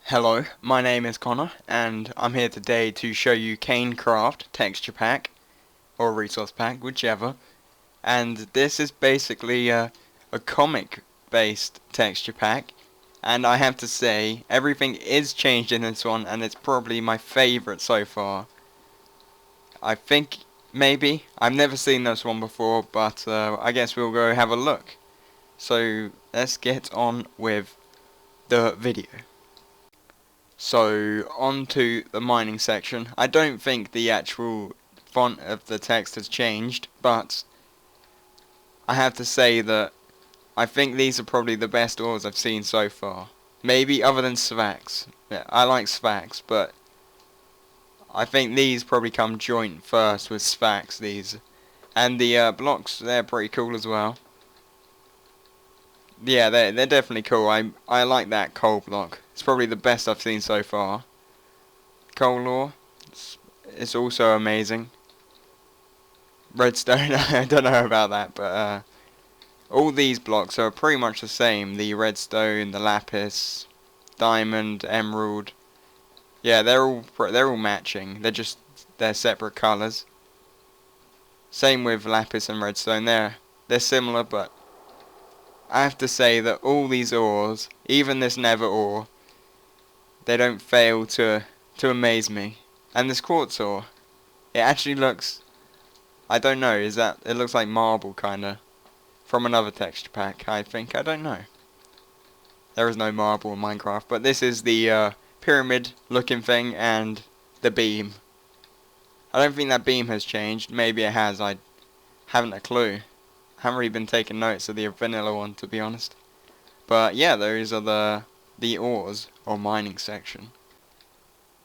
Hello, my name is Connor, and I'm here today to show you Kaynecraft Texture Pack, or Resource Pack, whichever. And this is basically a comic-based texture pack, and I have to say, everything is changed in this one, and it's probably my favourite so far. I think, maybe, I've never seen this one before, but I guess we'll go have a look. So, let's get on with the video. So, on to the mining section. I don't think the actual font of the text has changed, but I have to say that I think these are probably the best ores I've seen so far. Maybe other than Svax. Yeah, I like Svax, but I think these probably come joint first with Svax, these. And the blocks, they're pretty cool as well. Yeah, they're definitely cool. I like that coal block. It's probably the best I've seen so far. Coal ore, it's also amazing. Redstone, I don't know about that, but all these blocks are pretty much the same. The redstone, the lapis, diamond, emerald. Yeah, they're all matching. They're separate colours. Same with lapis and redstone. They're similar, but I have to say that all these ores, even this nether ore, they don't fail to amaze me. And this quartz ore, it actually looks, I don't know, it looks like marble kinda. From another texture pack, I think. I don't know. There is no marble in Minecraft, but this is the pyramid looking thing and the beam. I don't think that beam has changed. Maybe it has. I haven't a clue. Haven't really been taking notes of the vanilla one, to be honest. But yeah, those are the ores or mining section.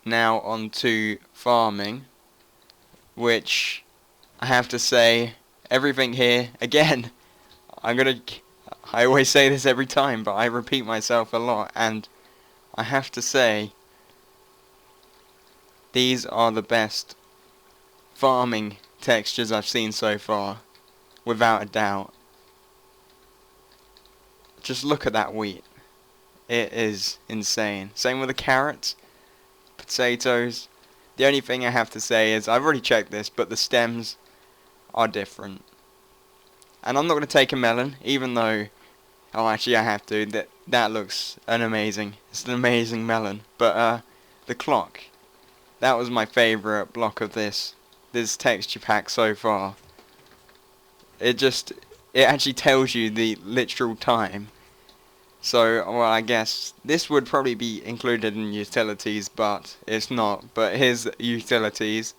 Now on to farming, which I have to say, everything here again. I always say this every time, but I repeat myself a lot, and I have to say, these are the best farming textures I've seen so far, without a doubt. Just look at that wheat. It is insane. Same with the carrots, potatoes. The only thing I have to say is, I've already checked this, but the stems are different. And I'm not going to take a melon, even though, oh actually I have to, that looks it's an amazing melon. But the clock, that was my favourite block of this texture pack so far. It actually tells you the literal time. So, well, I guess this would probably be included in utilities, but it's not. But here's utilities.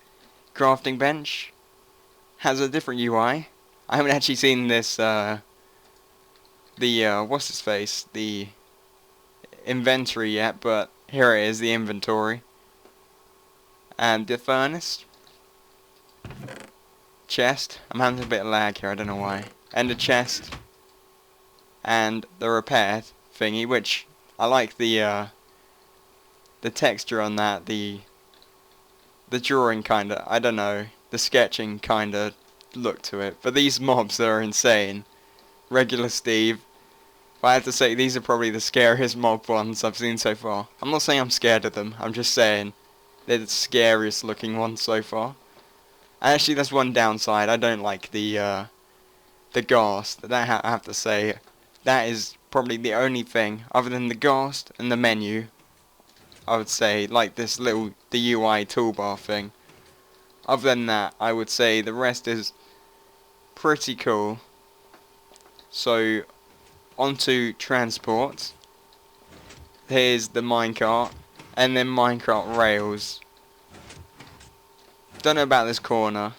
Crafting bench has a different UI. I haven't actually seen this, what's its face? The inventory yet, but here it is, the inventory. And the furnace. Chest. I'm having a bit of lag here, I don't know why. And the chest. And the repair thingy, which I like the texture on that, the drawing kinda, I don't know, the sketching kinda look to it. But these mobs are insane. Regular Steve. If I have to say, these are probably the scariest mob ones I've seen so far. I'm not saying I'm scared of them, I'm just saying they're the scariest looking ones so far. And actually, there's one downside. I don't like the ghast. I have to say, that is probably the only thing, other than the ghast and the menu, I would say, like the UI toolbar thing. Other than that, I would say the rest is pretty cool. So, onto transport. Here's the minecart, and then minecart rails. Don't know about this corner,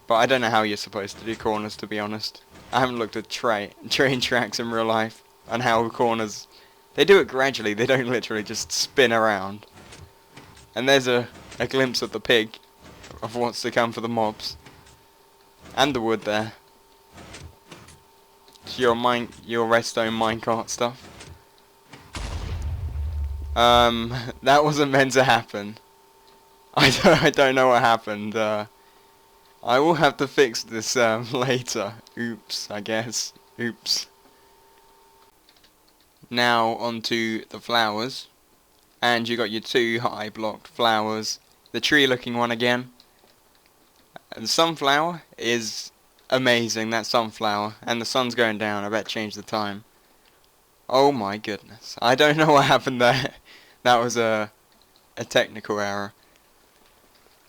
but I don't know how you're supposed to do corners, to be honest. I haven't looked at train tracks in real life, and how corners, they do it gradually, they don't literally just spin around. And there's a glimpse of the pig, of what's to come for the mobs. And the wood there. It's your redstone minecart stuff. That wasn't meant to happen. I don't know what happened. I will have to fix this later. Oops, I guess. Oops. Now onto the flowers. And you got your 2 high blocked flowers. The tree looking one again. And the sunflower is amazing, that sunflower. And the sun's going down, I bet change the time. Oh my goodness. I don't know what happened there. That was a technical error.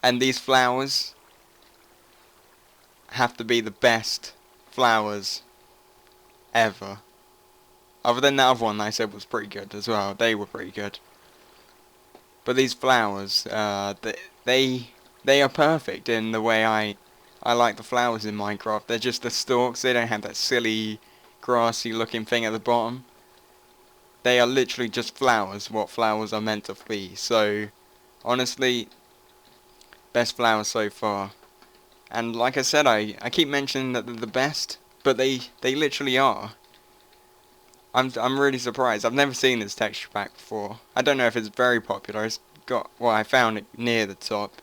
And these flowers have to be the best flowers ever. Other than that other one I said was pretty good as well. They were pretty good. But these flowers, they are perfect in the way I like the flowers in Minecraft. They're just the stalks. They don't have that silly grassy looking thing at the bottom. They are literally just flowers, what flowers are meant to be. So, honestly, best flowers so far. And like I said, I keep mentioning that they're the best, but they literally are. I'm really surprised. I've never seen this texture pack before. I don't know if it's very popular. It's got, well, I found it near the top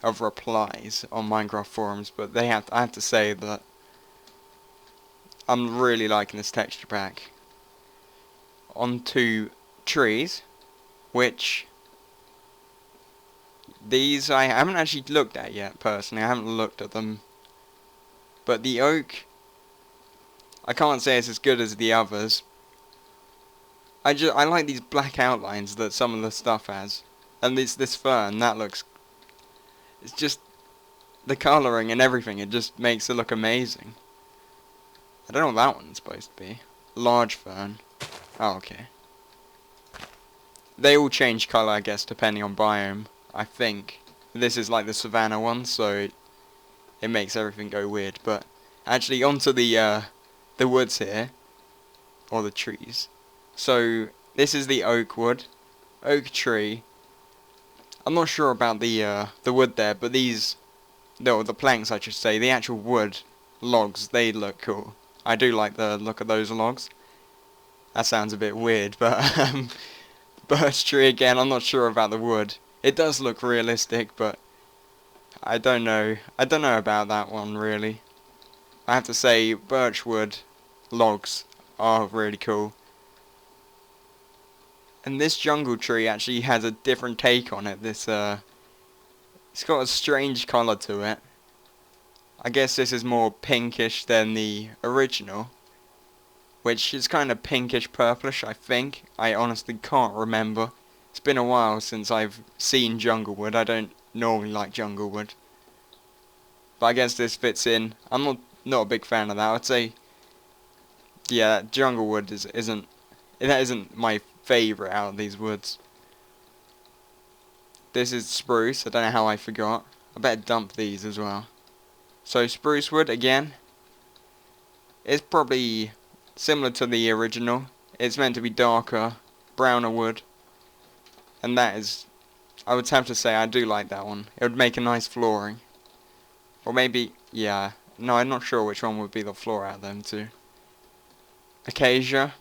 of replies on Minecraft forums, but I have to say that I'm really liking this texture pack. On to trees, which these I haven't actually looked at yet personally. I haven't looked at them, but the oak, I can't say it's as good as the others. I like these black outlines that some of the stuff has, and this fern, that looks, it's just the colouring and everything, it just makes it look amazing. I don't know what that one's supposed to be. Large fern. Oh, okay. They all change colour, I guess, depending on biome, I think. This is like the savannah one, so it makes everything go weird. But actually, onto the woods here, or the trees. So this is the oak wood, oak tree. I'm not sure about the wood there, but these, no, the planks I should say, the actual wood logs, they look cool. I do like the look of those logs. That sounds a bit weird, but birch tree again. I'm not sure about the wood. It does look realistic, but I don't know. I don't know about that one really. I have to say, birch wood logs are really cool. And this jungle tree actually has a different take on it. This it's got a strange colour to it. I guess this is more pinkish than the original, which is kind of pinkish purplish, I think. I honestly can't remember. It's been a while since I've seen junglewood. I don't normally like junglewood, but I guess this fits in. I'm not a big fan of that. I'd say, yeah, junglewood isn't my favourite out of these woods. This is spruce. I don't know how I forgot. I better dump these as well. So spruce wood again. It's probably similar to the original. It's meant to be darker, browner wood. And that is, I would have to say I do like that one. It would make a nice flooring. Or maybe, yeah. No, I'm not sure which one would be the floor out of them two. Acacia.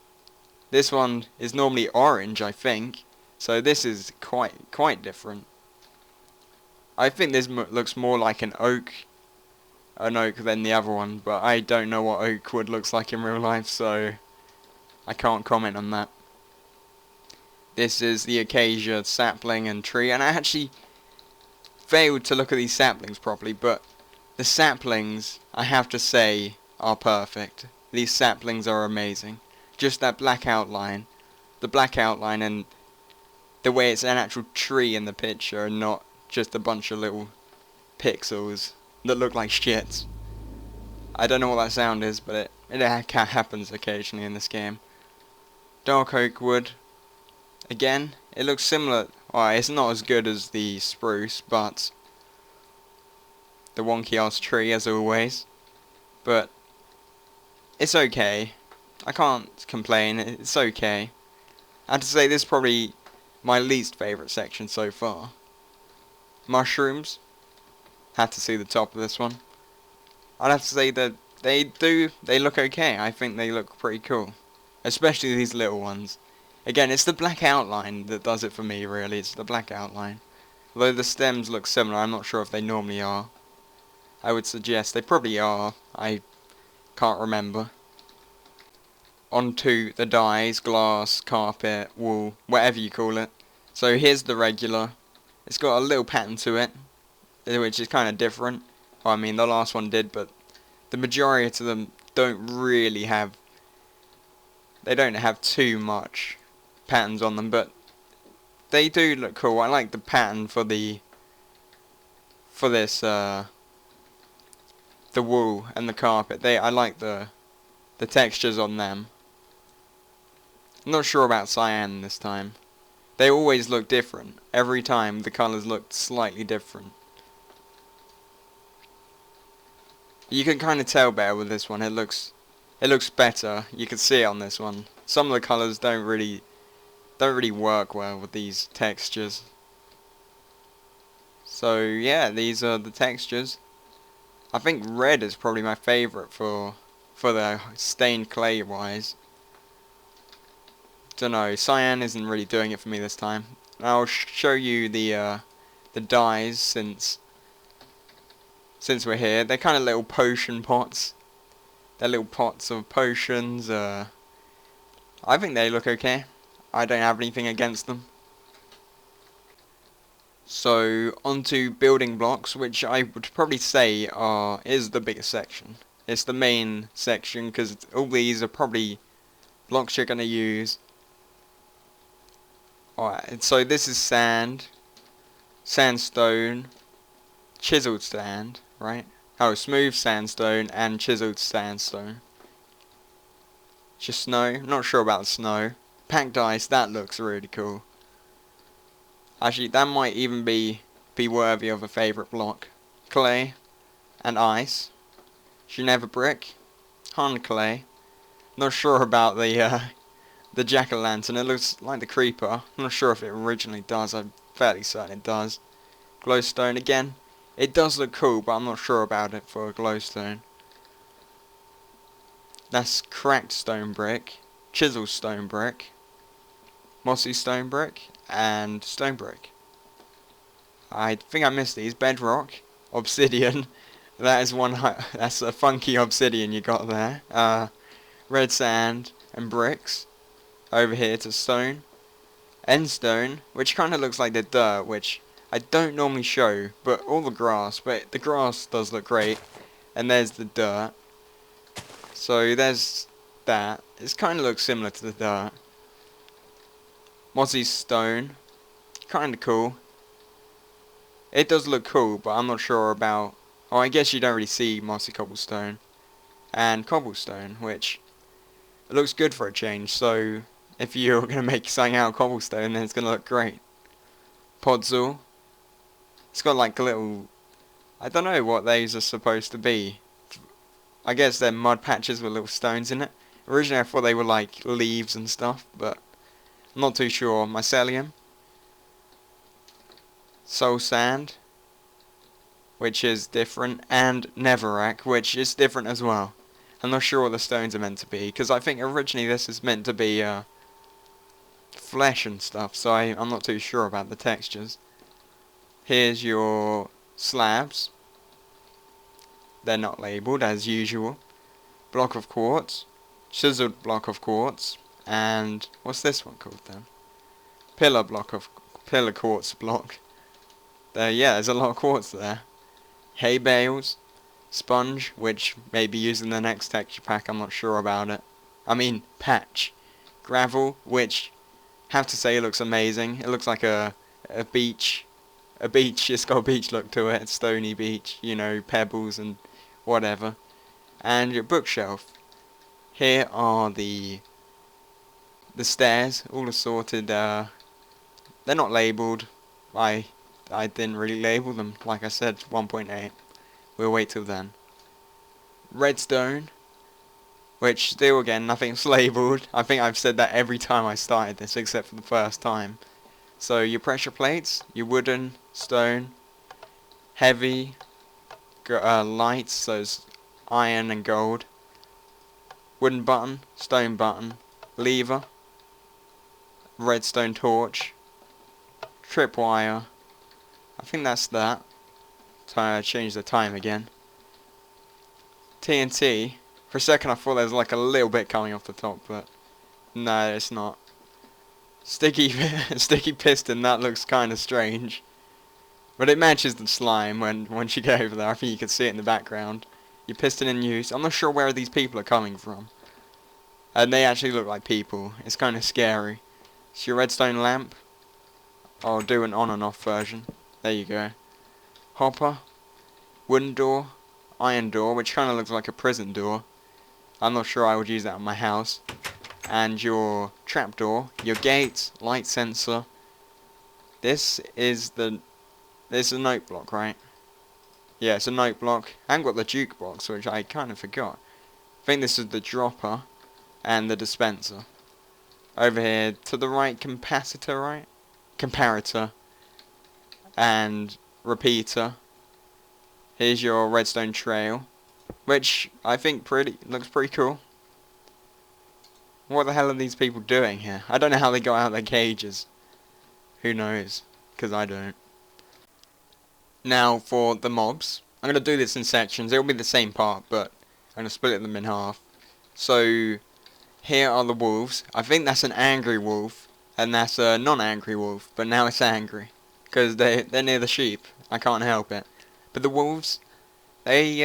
This one is normally orange, I think. So this is quite different. I think this looks more like an oak than the other one, but I don't know what oak wood looks like in real life, so I can't comment on that. This is the acacia sapling and tree, and I actually failed to look at these saplings properly, but the saplings, I have to say, are perfect. These saplings are amazing. Just that black outline, the black outline, and the way it's an actual tree in the picture and not just a bunch of little pixels that look like shits. I don't know what that sound is, but it happens occasionally in this game. Dark oak wood. Again, it looks similar. Well, it's not as good as the spruce, but the wonky ass tree as always. But it's okay. I can't complain. It's okay. I have to say this is probably my least favourite section so far. Mushrooms. Have to see the top of this one. I'd have to say that they look okay. I think they look pretty cool. Especially these little ones. Again, it's the black outline that does it for me, really. It's the black outline. Although the stems look similar, I'm not sure if they normally are. I would suggest they probably are. I can't remember. Onto the dyes, glass, carpet, wool, whatever you call it. So here's the regular. It's got a little pattern to it, which is kind of different. Well, I mean, the last one did, but the majority of them don't really have. They don't have too much patterns on them, but they do look cool. I like the pattern for this the wool and the carpet. I like the textures on them. I'm not sure about cyan this time. They always look different. Every time the colours look slightly different. You can kind of tell better with this one. It looks better. You can see it on this one. Some of the colours don't really work well with these textures. So yeah, these are the textures. I think red is probably my favourite for the stained clay wise. Don't know, cyan isn't really doing it for me this time. I'll show you the dyes since we're here. They're kind of little potion pots. They're little pots of potions. I think they look okay. I don't have anything against them. So onto building blocks, which I would probably say is the biggest section. It's the main section because all these are probably blocks you're going to use. Alright, so this is sand, sandstone, chiseled sand, right? Oh, smooth sandstone and chiseled sandstone. Just snow, not sure about the snow. Packed ice, that looks really cool. Actually, that might even be worthy of a favourite block. Clay and ice. Geneva brick, Han clay. Not sure about the jack-o'-lantern. It looks like the creeper. I'm not sure if it originally does. I'm fairly certain it does. Glowstone again. It does look cool, but I'm not sure about it for a glowstone. That's cracked stone brick, chiseled stone brick, mossy stone brick, and stone brick. I think I missed these. Bedrock, obsidian. That is one. That's a funky obsidian you got there. Red sand and bricks. Over here to stone. Endstone, which kind of looks like the dirt, which I don't normally show, but all the grass. But the grass does look great. And there's the dirt. So there's that. It kind of looks similar to the dirt. Mossy stone. Kind of cool. It does look cool, but I'm not sure about. Oh, I guess you don't really see mossy cobblestone. And cobblestone, which it looks good for a change, so if you're going to make something out of cobblestone, then it's going to look great. Podzol. It's got like a little. I don't know what these are supposed to be. I guess they're mud patches with little stones in it. Originally I thought they were like leaves and stuff, but I'm not too sure. Mycelium. Soul sand, which is different, and Netherrack, which is different as well. I'm not sure what the stones are meant to be, because I think originally this is meant to be flesh and stuff, so I'm not too sure about the textures. Here's your slabs. They're not labelled as usual. Block of quartz, chiseled block of quartz, and what's this one called then? Pillar quartz block. Yeah, there's a lot of quartz there. Hay bales, sponge, which may be used in the next texture pack, I'm not sure about it. I mean, patch. Gravel, which, have to say, looks amazing. It looks like a beach. A beach, it's got a beach look to it, stony beach, you know, pebbles and whatever. And your bookshelf. Here are the stairs, all assorted. They're not labelled. I didn't really label them, like I said, 1.8. We'll wait till then. Redstone, which still again, nothing's labelled. I think I've said that every time I started this, except for the first time. So your pressure plates, your wooden, stone, heavy, lights, so it's iron and gold. Wooden button, stone button, lever, redstone torch, tripwire. I think that's that. Trying to change the time again. TNT. For a second I thought there was like a little bit coming off the top, but no, it's not. Sticky, sticky piston, that looks kind of strange. But it matches the slime once you get over there. I think you can see it in the background. Your piston in use. I'm not sure where these people are coming from. And they actually look like people. It's kind of scary. It's your redstone lamp. I'll do an on and off version. There you go. Hopper. Wooden door. Iron door, which kind of looks like a prison door. I'm not sure I would use that in my house. And your trapdoor. Your gate. Light sensor. This is a note block, right? Yeah, it's a note block. I haven't got the jukebox, which I kind of forgot. I think this is the dropper and the dispenser. Over here, to the right, capacitor, right? Comparator. And repeater. Here's your redstone trail, which I think looks pretty cool. What the hell are these people doing here? I don't know how they got out of their cages. Who knows? Because I don't. Now for the mobs. I'm going to do this in sections. It will be the same part, but I'm going to split them in half. So, here are the wolves. I think that's an angry wolf, and that's a non-angry wolf, but now it's angry. Because they're near the sheep. I can't help it. But the wolves, they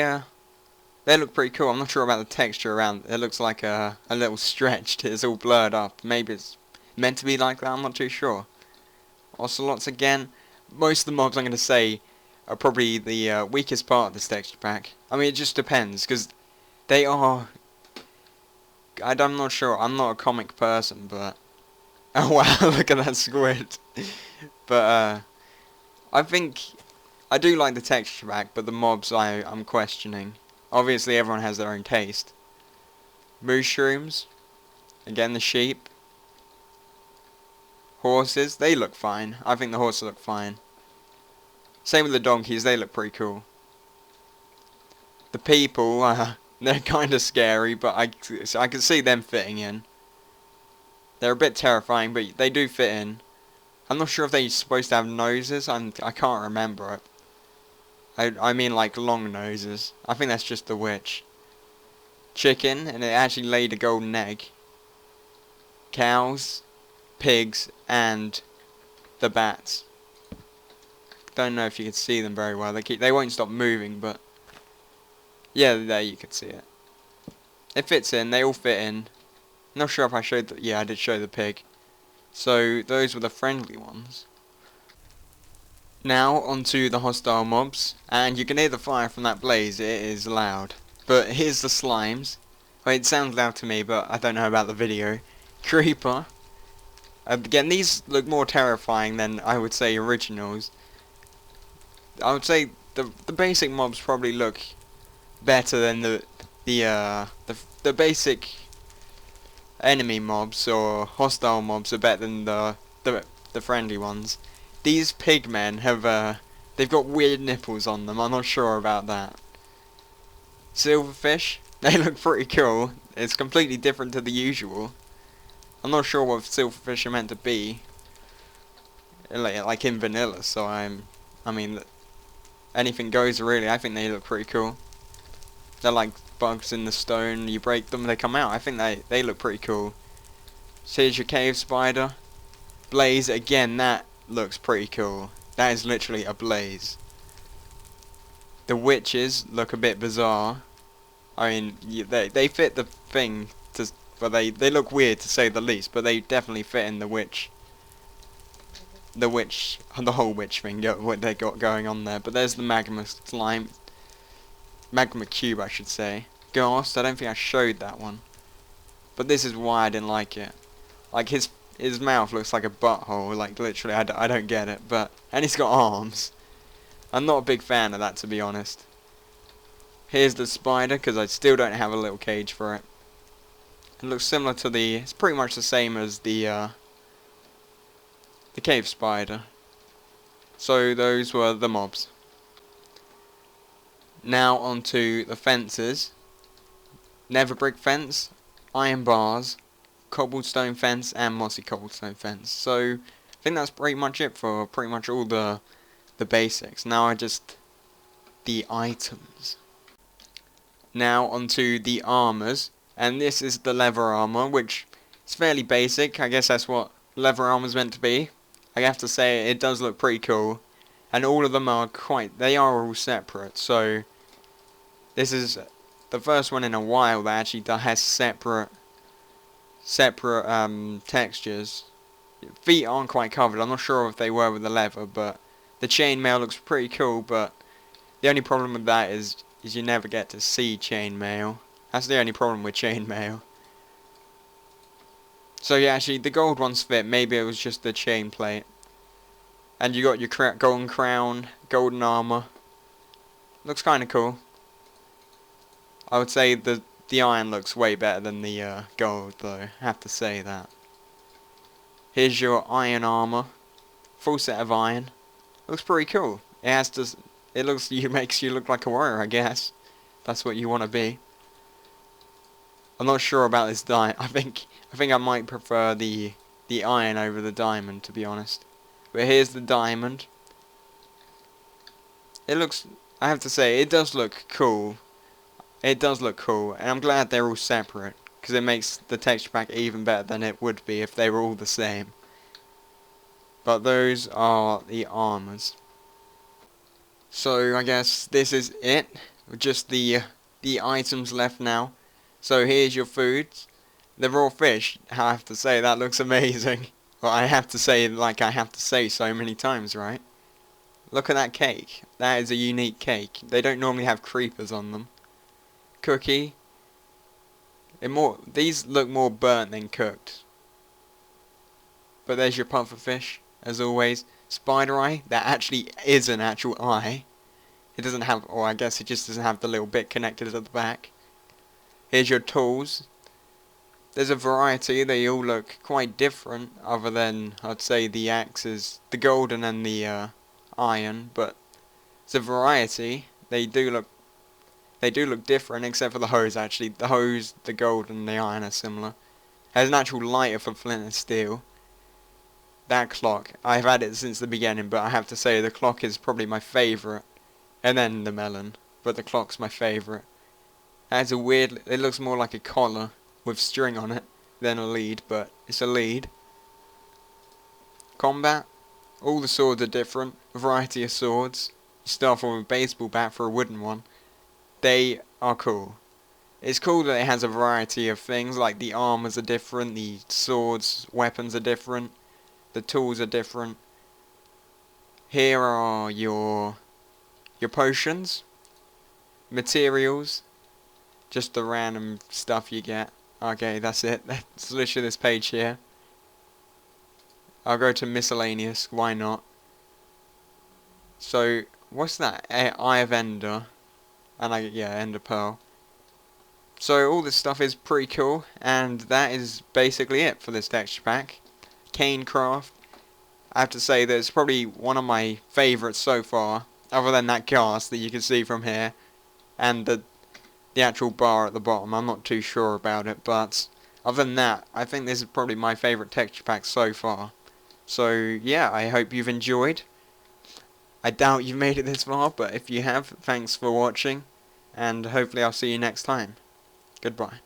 look pretty cool. I'm not sure about the texture around. It looks like a little stretched. It's all blurred up. Maybe it's meant to be like that. I'm not too sure. Ocelots again. Most of the mobs I'm going to say are probably the weakest part of this texture pack. I mean, it just depends, because they are... I'm not sure. I'm not a comic person, but... Oh wow, look at that squid. But, I think... I do like the texture pack, but the mobs I'm questioning. Obviously, everyone has their own taste. Mushrooms. Again, the sheep. Horses, they look fine. I think the horses look fine. Same with the donkeys, they look pretty cool. The people, they're kind of scary, but I can see them fitting in. They're a bit terrifying, but they do fit in. I'm not sure if they're supposed to have noses. I can't remember it. I mean like long noses. I think that's just the witch. Chicken, and it actually laid a golden egg. Cows, pigs, and the bats. Don't know if you can see them very well. They won't stop moving, but yeah, there you can see it. It fits in. They all fit in. Not sure if I showed the... Yeah, I did show the pig. So those were the friendly ones. Now onto the hostile mobs, and you can hear the fire from that blaze. It is loud. But here's the slimes. Well, it sounds loud to me, but I don't know about the video. Creeper. Again, these look more terrifying than I would say originals. I would say the basic mobs probably look better than the basic enemy mobs or hostile mobs are better than the friendly ones. These pigmen have they've got weird nipples on them. I'm not sure about that. Silverfish, they look pretty cool. It's completely different to the usual. I'm not sure what silverfish are meant to be. Like in vanilla, so I mean, anything goes really. I think they look pretty cool. They're like bugs in the stone. You break them, they come out. I think they look pretty cool. So here's your cave spider. Blaze, again, that looks pretty cool. That is literally a blaze. The witches look a bit bizarre. I mean, they fit the thing, but they look weird to say the least, but they definitely fit in the whole witch thing, what they got going on there. But there's the magma slime. Magma cube, I should say. Ghost, I don't think I showed that one. But this is why I didn't like it. Like, his mouth looks like a butthole, like, literally, I don't get it, but... And he's got arms. I'm not a big fan of that, to be honest. Here's the spider, because I still don't have a little cage for it. It looks similar to it's pretty much the same as the cave spider. So, those were the mobs. Now onto the fences. Nether brick fence, iron bars, cobblestone fence, and mossy cobblestone fence. So I think that's pretty much it for pretty much all the basics. Now the items. Now onto the armors, and this is the leather armor, which is fairly basic. I guess that's what leather armor's meant to be. I have to say it does look pretty cool, and all of them are they are all separate. So this is the first one in a while that actually has separate textures. Feet aren't quite covered. I'm not sure if they were with the leather, but the chainmail looks pretty cool. But the only problem with that is you never get to see chainmail. That's the only problem with chainmail. So yeah, actually the gold ones fit. Maybe it was just the chain plate. And you got your golden crown, golden armor. Looks kind of cool. I would say the iron looks way better than the gold, though. I have to say that. Here's your iron armor, full set of iron. Looks pretty cool. It makes you look like a warrior, I guess. That's what you want to be. I'm not sure about this diamond. I think I might prefer the iron over the diamond, to be honest. But here's the diamond. It looks, I have to say, it does look cool. It does look cool, and I'm glad they're all separate, because it makes the texture pack even better than it would be if they were all the same. But those are the armors. So I guess this is it. Just the items left now. So here's your foods. They're raw fish. I have to say that looks amazing. Well, I have to say like I have to say so many times, right? Look at that cake. That is a unique cake. They don't normally have creepers on them. Cookie. These look more burnt than cooked. But there's your pufferfish, as always. Spider eye. That actually is an actual eye. It doesn't have, or I guess it just doesn't have the little bit connected at the back. Here's your tools. There's a variety. They all look quite different, other than I'd say the axes, the golden and the iron. But it's a variety. They do look different, except for the hose. Actually, the hose, the gold, and the iron are similar. It has an actual lighter for flint and steel. That clock, I've had it since the beginning, but I have to say the clock is probably my favourite. And then the melon, but the clock's my favourite. It has a weird, it looks more like a collar with string on it than a lead, but it's a lead. Combat, all the swords are different, a variety of swords. You start from a baseball bat for a wooden one. They are cool. It's cool that it has a variety of things, like the armors are different, the swords, weapons are different, the tools are different. Here are your potions, materials, just the random stuff you get. Okay, that's it. That's literally this page here. I'll go to miscellaneous, why not? So, what's that? Eye of Ender. And Ender Pearl. So all this stuff is pretty cool, and that is basically it for this texture pack. Kaynecraft. I have to say that it's probably one of my favourites so far, other than that gas that you can see from here, and the actual bar at the bottom. I'm not too sure about it, but other than that, I think this is probably my favourite texture pack so far. So yeah, I hope you've enjoyed. I doubt you've made it this far, but if you have, thanks for watching, and hopefully I'll see you next time. Goodbye.